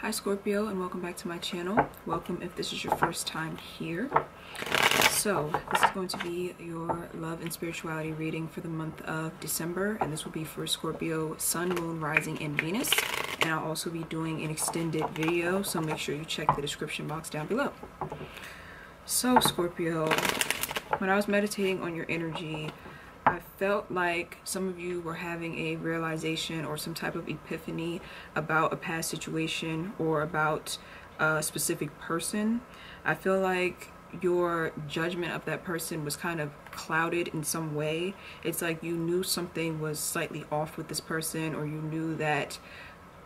Hi Scorpio, and welcome back to my channel. Welcome if this is your first time here. So this is going to be your love and spirituality reading for the month of December, and this will be for Scorpio Sun, Moon, Rising, and Venus. And I'll also be doing an extended video, so make sure you check the description box down below. So Scorpio, when I was meditating on your energy, I felt like some of you were having a realization or some type of epiphany about a past situation or about a specific person. I feel like your judgment of that person was kind of clouded in some way. It's like you knew something was slightly off with this person, or you knew that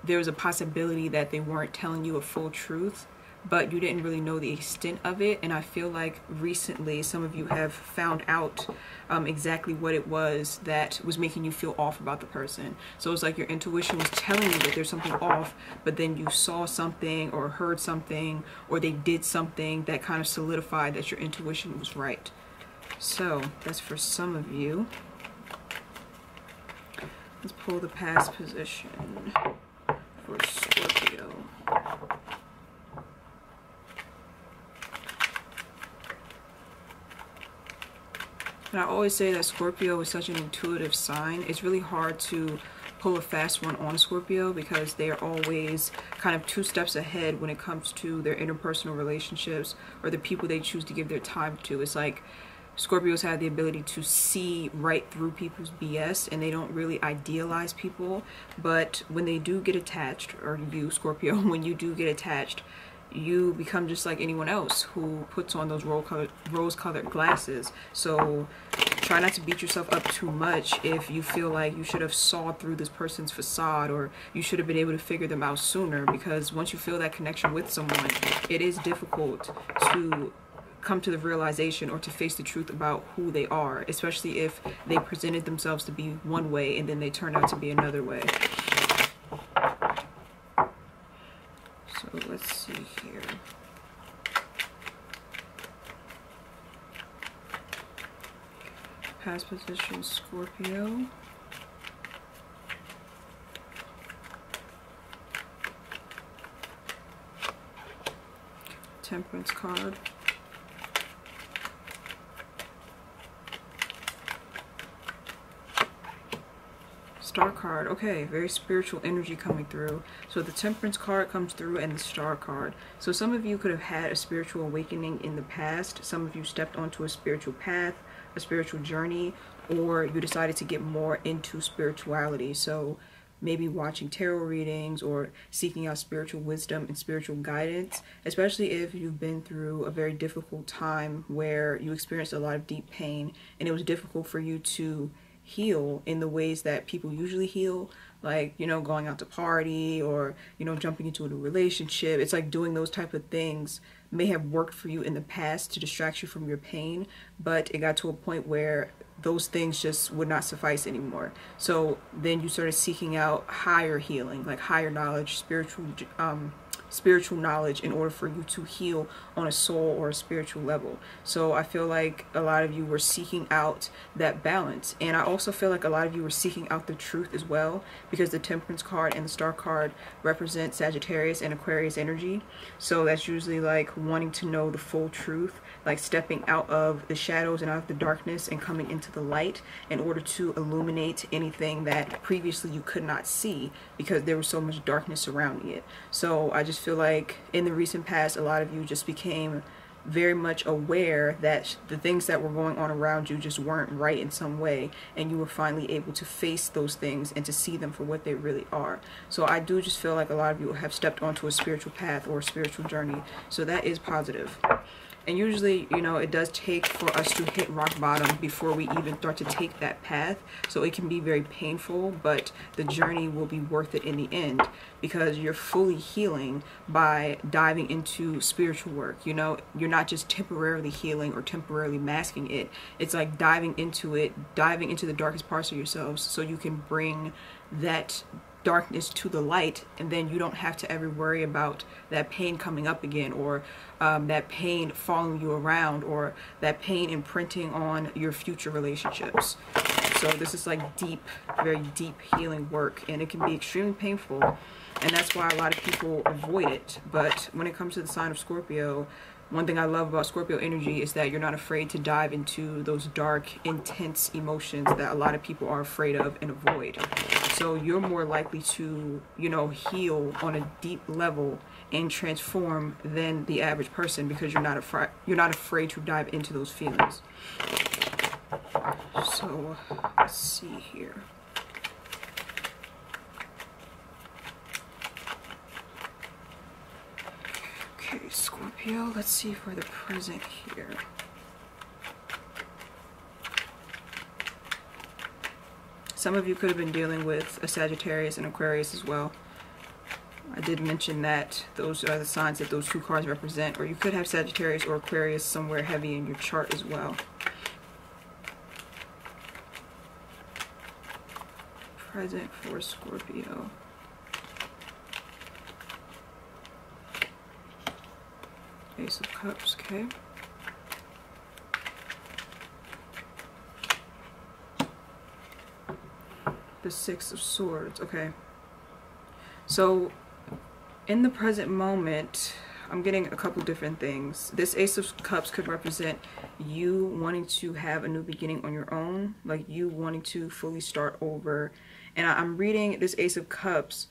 there was a possibility that they weren't telling you a full truth, but you didn't really know the extent of it. And I feel like recently some of you have found out exactly what it was that was making you feel off about the person. So it's like your intuition was telling you that there's something off, but then you saw something or heard something or they did something that kind of solidified that your intuition was right. So that's for some of you. Let's pull the past position for Scorpio. And I always say that Scorpio is such an intuitive sign. It's really hard to pull a fast one on Scorpio because they are always kind of 2 steps ahead when it comes to their interpersonal relationships or the people they choose to give their time to. It's like Scorpios have the ability to see right through people's BS, and they don't really idealize people. But when they do get attached, or you, Scorpio, when you do get attached, you become just like anyone else who puts on those rose-colored glasses. So try not to beat yourself up too much if you feel like you should have saw through this person's facade, or you should have been able to figure them out sooner, because once you feel that connection with someone, it is difficult to come to the realization or to face the truth about who they are, especially if they presented themselves to be one way and then they turned out to be another way. So let's see here. Past position, Scorpio. Temperance card. Star card. Okay, very spiritual energy coming through. So the Temperance card comes through, and the Star card. So some of you could have had a spiritual awakening in the past. Some of you stepped onto a spiritual path, a spiritual journey, or you decided to get more into spirituality. So maybe watching tarot readings or seeking out spiritual wisdom and spiritual guidance, especially if you've been through a very difficult time where you experienced a lot of deep pain and it was difficult for you to heal in the ways that people usually heal, like, you know, going out to party, or, you know, jumping into a new relationship. It's like doing those type of things may have worked for you in the past to distract you from your pain, but it got to a point where those things just would not suffice anymore. So then you started seeking out higher healing, like higher knowledge, spiritual knowledge, in order for you to heal on a soul or a spiritual level. So I feel like a lot of you were seeking out that balance, and I also feel like a lot of you were seeking out the truth as well, because the Temperance card and the Star card represent Sagittarius and Aquarius energy. So that's usually like wanting to know the full truth, like stepping out of the shadows and out of the darkness and coming into the light in order to illuminate anything that previously you could not see because there was so much darkness surrounding it. So I just feel like in the recent past, a lot of you just became very much aware that the things that were going on around you just weren't right in some way, and you were finally able to face those things and to see them for what they really are. So I do just feel like a lot of you have stepped onto a spiritual path or a spiritual journey, so that is positive. And usually, you know, it does take for us to hit rock bottom before we even start to take that path. So it can be very painful, but the journey will be worth it in the end, because you're fully healing by diving into spiritual work. You know, you're not just temporarily healing or temporarily masking it. It's like diving into it, diving into the darkest parts of yourselves, so you can bring that darkness to the light, and then you don't have to ever worry about that pain coming up again, or that pain following you around, or that pain imprinting on your future relationships. So this is like deep, very deep healing work, and it can be extremely painful, and that's why a lot of people avoid it. But when it comes to the sign of Scorpio, one thing I love about Scorpio energy is that you're not afraid to dive into those dark, intense emotions that a lot of people are afraid of and avoid. So you're more likely to, you know, heal on a deep level and transform than the average person, because you're not afraid to dive into those feelings. So let's see here. Okay, Scorpio, let's see for the present here. Some of you could have been dealing with a Sagittarius and Aquarius as well. I did mention that those are the signs that those two cards represent, or you could have Sagittarius or Aquarius somewhere heavy in your chart as well. Present for Scorpio. Ace of Cups, okay. The Six of Swords, okay. So in the present moment, I'm getting a couple different things. This Ace of Cups could represent you wanting to have a new beginning on your own, like you wanting to fully start over. And I'm reading this Ace of Cups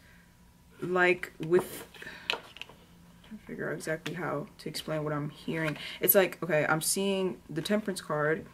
like with, I figure out exactly how to explain what I'm hearing. It's like, okay, I'm seeing the Temperance card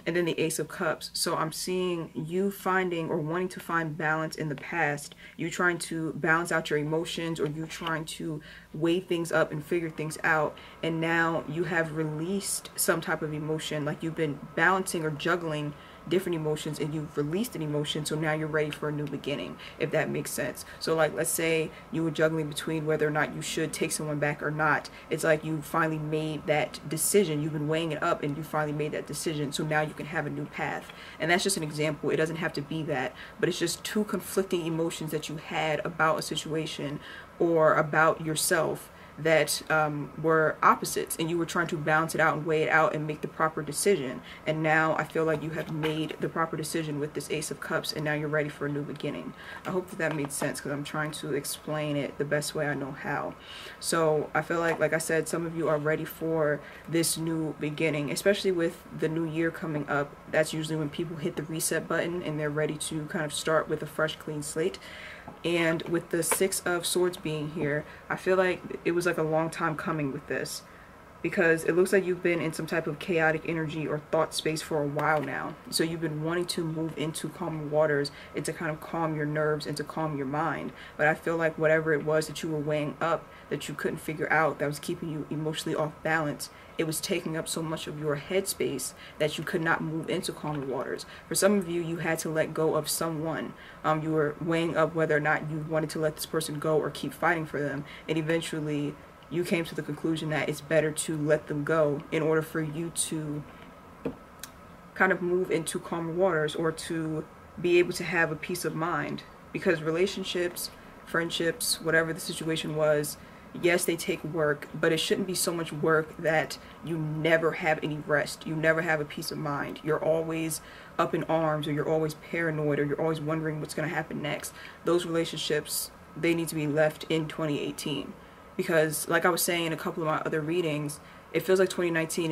and then the Ace of Cups. So I'm seeing you finding or wanting to find balance in the past. You trying to balance out your emotions, or you trying to weigh things up and figure things out. And now you have released some type of emotion, like you've been balancing or juggling different emotions, and you've released an emotion, so now you're ready for a new beginning, if that makes sense. So like, let's say you were juggling between whether or not you should take someone back or not. It's like you finally made that decision. You've been weighing it up and you finally made that decision, so now you can have a new path. And that's just an example. It doesn't have to be that, but it's just two conflicting emotions that you had about a situation or about yourself that were opposites, and you were trying to balance it out and weigh it out and make the proper decision. And now I feel like you have made the proper decision with this Ace of Cups, and now you're ready for a new beginning. I hope that that made sense, because I'm trying to explain it the best way I know how. So I feel like I said, some of you are ready for this new beginning, especially with the new year coming up. That's usually when people hit the reset button and they're ready to kind of start with a fresh, clean slate. And with the Six of Swords being here, I feel like it was like a long time coming with this, because it looks like you've been in some type of chaotic energy or thought space for a while now. So you've been wanting to move into calmer waters and to kind of calm your nerves and to calm your mind. But I feel like whatever it was that you were weighing up that you couldn't figure out, that was keeping you emotionally off balance, it was taking up so much of your headspace that you could not move into calmer waters. For some of you, you had to let go of someone. You were weighing up whether or not you wanted to let this person go or keep fighting for them. And eventually you came to the conclusion that it's better to let them go in order for you to kind of move into calmer waters, or to be able to have a peace of mind. Because relationships, friendships, whatever the situation was, yes, they take work, but it shouldn't be so much work that you never have any rest. You never have a peace of mind. You're always up in arms, or you're always paranoid, or you're always wondering what's going to happen next. Those relationships, they need to be left in 2018. Because like I was saying in a couple of my other readings, it feels like 2019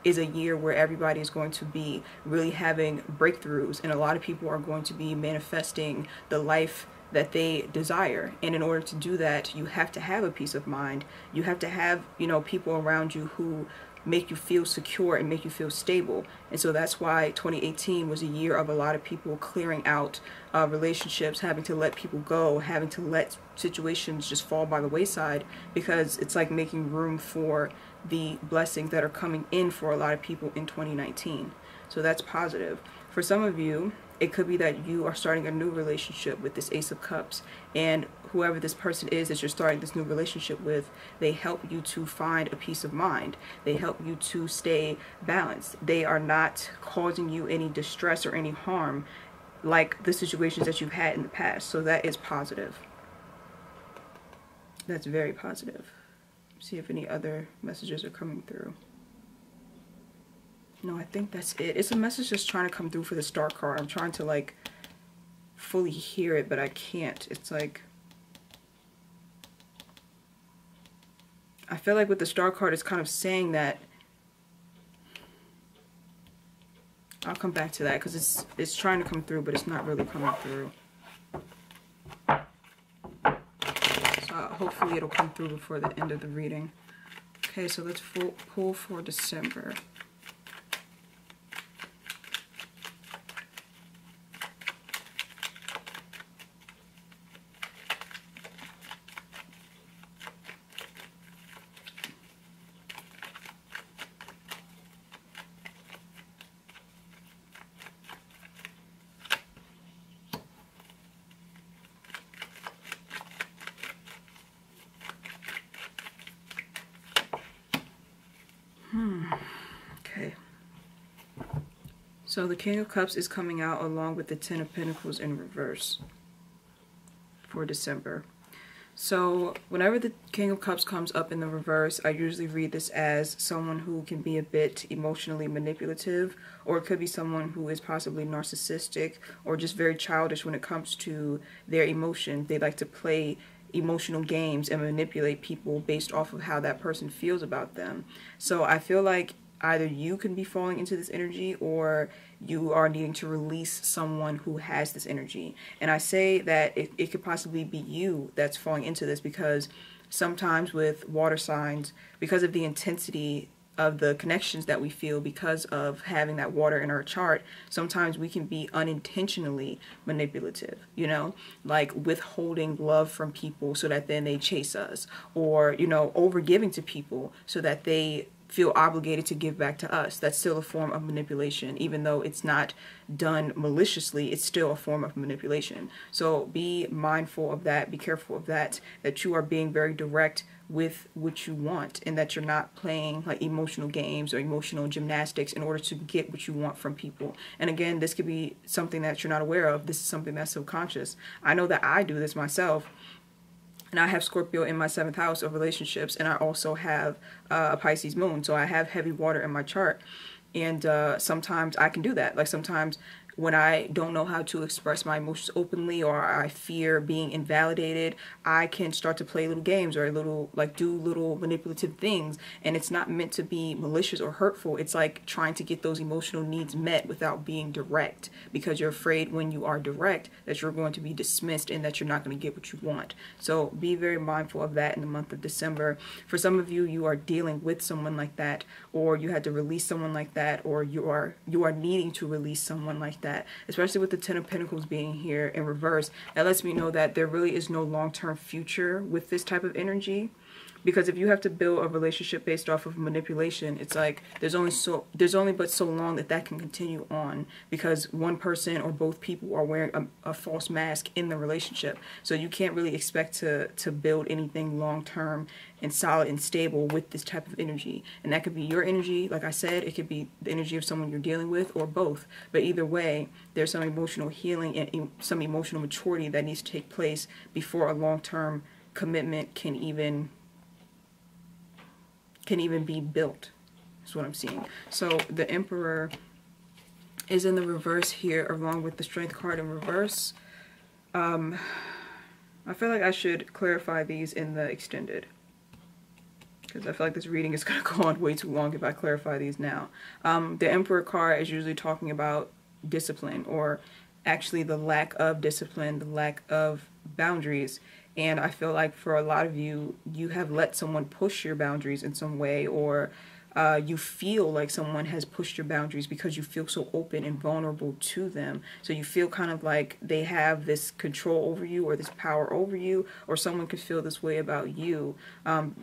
is a year where everybody is going to be really having breakthroughs, and a lot of people are going to be manifesting the life that they desire. And in order to do that, you have to have a peace of mind. You have to have, you know, people around you who make you feel secure and make you feel stable. And so that's why 2018 was a year of a lot of people clearing out relationships, having to let people go, having to let situations just fall by the wayside, because it's like making room for the blessings that are coming in for a lot of people in 2019. So that's positive. For some of you, it could be that you are starting a new relationship with this Ace of Cups, and whoever this person is that you're starting this new relationship with, they help you to find a peace of mind. They help you to stay balanced. They are not causing you any distress or any harm like the situations that you've had in the past. So that is positive. That's very positive. See if any other messages are coming through. No, I think that's it. It's a message just trying to come through for the Star card. I'm trying to like fully hear it, but I can't. It's like, I feel like with the Star card, it's kind of saying that, I'll come back to that because it's trying to come through, but it's not really coming through. So hopefully it'll come through before the end of the reading. Okay, so let's pull for December. Okay. So the King of Cups is coming out along with the Ten of Pentacles in reverse for December. So whenever the King of Cups comes up in the reverse, I usually read this as someone who can be a bit emotionally manipulative, or it could be someone who is possibly narcissistic or just very childish when it comes to their emotions. They like to play emotional games and manipulate people based off of how that person feels about them. So I feel like either you can be falling into this energy or you are needing to release someone who has this energy. And I say that it could possibly be you that's falling into this, because sometimes with water signs, because of the intensity of the connections that we feel because of having that water in our chart, sometimes we can be unintentionally manipulative, you know, like withholding love from people so that then they chase us, or, you know, over giving to people so that they feel obligated to give back to us. That's still a form of manipulation. Even though it's not done maliciously, it's still a form of manipulation. So be mindful of that, be careful of that, that you are being very direct with what you want, and that you're not playing like emotional games or emotional gymnastics in order to get what you want from people. And again, this could be something that you're not aware of. This is something that's subconscious. I know that I do this myself. And I have Scorpio in my 7th house of relationships, and I also have a Pisces moon. So I have heavy water in my chart. And sometimes I can do that. Like sometimes when I don't know how to express my emotions openly, or I fear being invalidated, I can start to play little games or do little manipulative things. And it's not meant to be malicious or hurtful. It's like trying to get those emotional needs met without being direct, because you're afraid when you are direct that you're going to be dismissed and that you're not going to get what you want. So be very mindful of that in the month of December. For some of you, you are dealing with someone like that, or you had to release someone like that, or you are needing to release someone like that. Especially with the Ten of Pentacles being here in reverse, that lets me know that there really is no long-term future with this type of energy. Because if you have to build a relationship based off of manipulation, it's like there's only but so long that can continue on, because one person or both people are wearing a false mask in the relationship. So you can't really expect to build anything long-term and solid and stable with this type of energy. And that could be your energy, like I said, it could be the energy of someone you're dealing with, or both. But either way, there's some emotional healing and some emotional maturity that needs to take place before a long-term commitment can even be built. That's what I'm seeing. So the Emperor is in the reverse here, along with the Strength card in reverse. I feel like I should clarify these in the extended, because I feel like this reading is going to go on way too long if I clarify these now. The Emperor card is usually talking about discipline, or actually the lack of discipline, the lack of boundaries. And I feel like for a lot of you, you have let someone push your boundaries in some way, or you feel like someone has pushed your boundaries because you feel so open and vulnerable to them. So you feel kind of like they have this control over you, or this power over you, or someone could feel this way about you.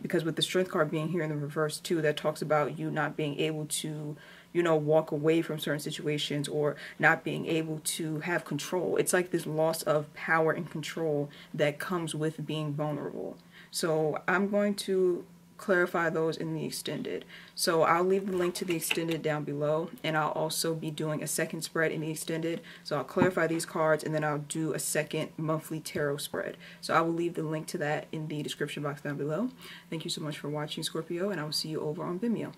Because with the Strength card being here in the reverse too, that talks about you not being able to, you know, walk away from certain situations, or not being able to have control. It's like this loss of power and control that comes with being vulnerable. So I'm going to clarify those in the extended. So I'll leave the link to the extended down below, and I'll also be doing a second spread in the extended. So I'll clarify these cards, and then I'll do a second monthly tarot spread. So I will leave the link to that in the description box down below. Thank you so much for watching, Scorpio, and I will see you over on Vimeo.